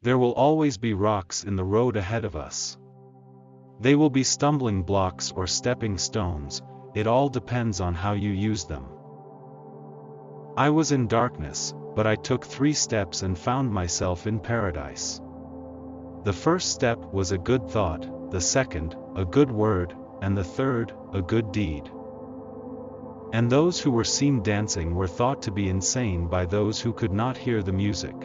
There will always be rocks in the road ahead of us. They will be stumbling blocks or stepping stones, it all depends on how you use them. I was in darkness, but I took 3 steps and found myself in paradise. The first step was a good thought, the second, a good word, and the third, a good deed. And those who were seen dancing were thought to be insane by those who could not hear the music.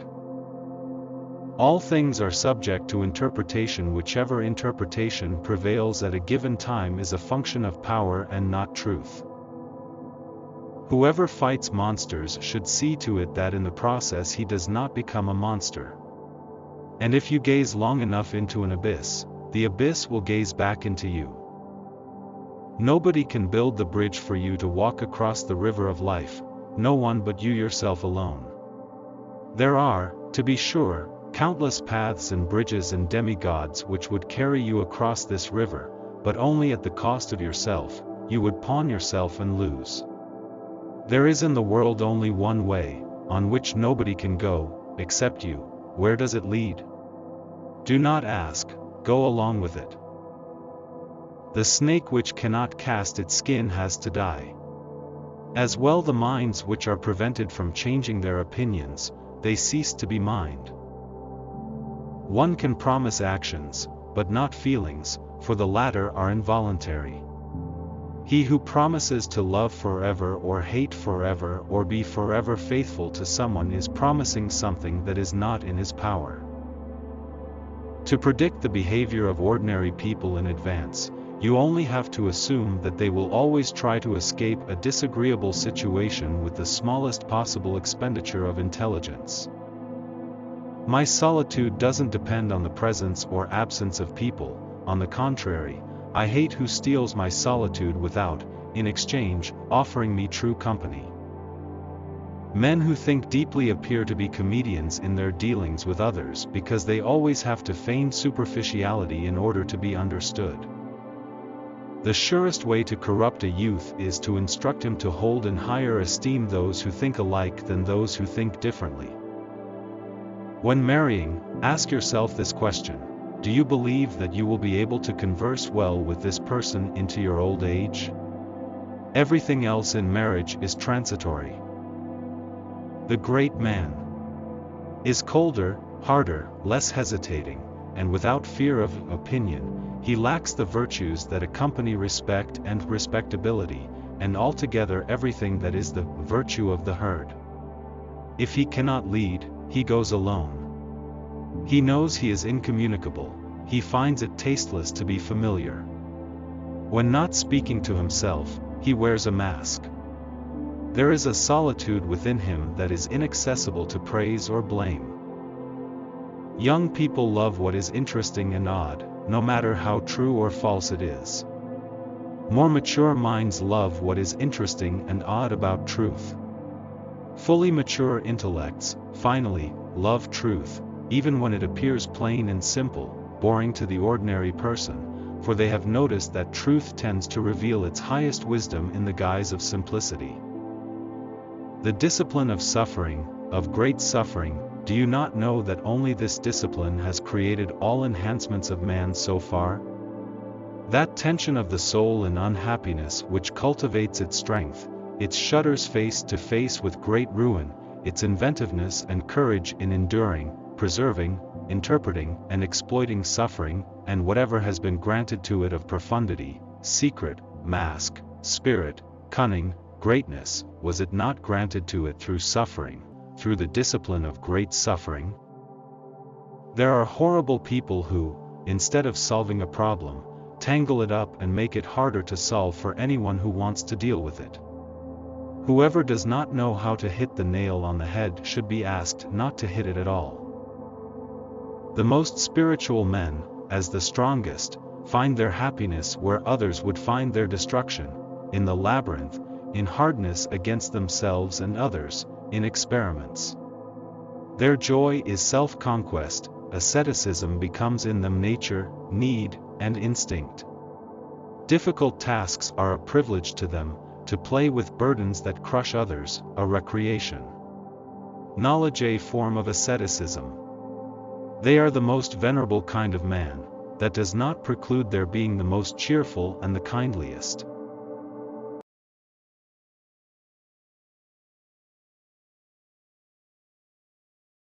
All things are subject to interpretation. Whichever interpretation prevails at a given time is a function of power and not truth. Whoever fights monsters should see to it that in the process he does not become a monster. And if you gaze long enough into an abyss, the abyss will gaze back into you. Nobody can build the bridge for you to walk across the river of life, no one but you yourself alone. There are, to be sure, countless paths and bridges and demigods which would carry you across this river, but only at the cost of yourself. You would pawn yourself and lose. There is in the world only one way, on which nobody can go, except you. Where does it lead? Do not ask, go along with it. The snake which cannot cast its skin has to die. As well the minds which are prevented from changing their opinions, they cease to be mind. One can promise actions, but not feelings, for the latter are involuntary. He who promises to love forever or hate forever or be forever faithful to someone is promising something that is not in his power. To predict the behavior of ordinary people in advance, you only have to assume that they will always try to escape a disagreeable situation with the smallest possible expenditure of intelligence. My solitude doesn't depend on the presence or absence of people. On the contrary, I hate who steals my solitude without, in exchange, offering me true company. Men who think deeply appear to be comedians in their dealings with others because they always have to feign superficiality in order to be understood. The surest way to corrupt a youth is to instruct him to hold in higher esteem those who think alike than those who think differently. When marrying, ask yourself this question: do you believe that you will be able to converse well with this person into your old age? Everything else in marriage is transitory. The great man is colder, harder, less hesitating, and without fear of opinion. He lacks the virtues that accompany respect and respectability, and altogether everything that is the virtue of the herd. If he cannot lead, he goes alone. He knows he is incommunicable, he finds it tasteless to be familiar. When not speaking to himself, he wears a mask. There is a solitude within him that is inaccessible to praise or blame. Young people love what is interesting and odd, no matter how true or false it is. More mature minds love what is interesting and odd about truth. Fully mature intellects, finally, love truth, even when it appears plain and simple, boring to the ordinary person, for they have noticed that truth tends to reveal its highest wisdom in the guise of simplicity. The discipline of suffering, of great suffering, do you not know that only this discipline has created all enhancements of man so far? That tension of the soul in unhappiness which cultivates its strength, its shudders face to face with great ruin, its inventiveness and courage in enduring, preserving, interpreting and exploiting suffering, and whatever has been granted to it of profundity, secret, mask, spirit, cunning, greatness, was it not granted to it through suffering, through the discipline of great suffering? There are horrible people who, instead of solving a problem, tangle it up and make it harder to solve for anyone who wants to deal with it. Whoever does not know how to hit the nail on the head should be asked not to hit it at all. The most spiritual men, as the strongest, find their happiness where others would find their destruction, in the labyrinth, in hardness against themselves and others, in experiments. Their joy is self-conquest, asceticism becomes in them nature, need, and instinct. Difficult tasks are a privilege to them, to play with burdens that crush others, a recreation. Knowledge a form of asceticism. They are the most venerable kind of man, that does not preclude their being the most cheerful and the kindliest.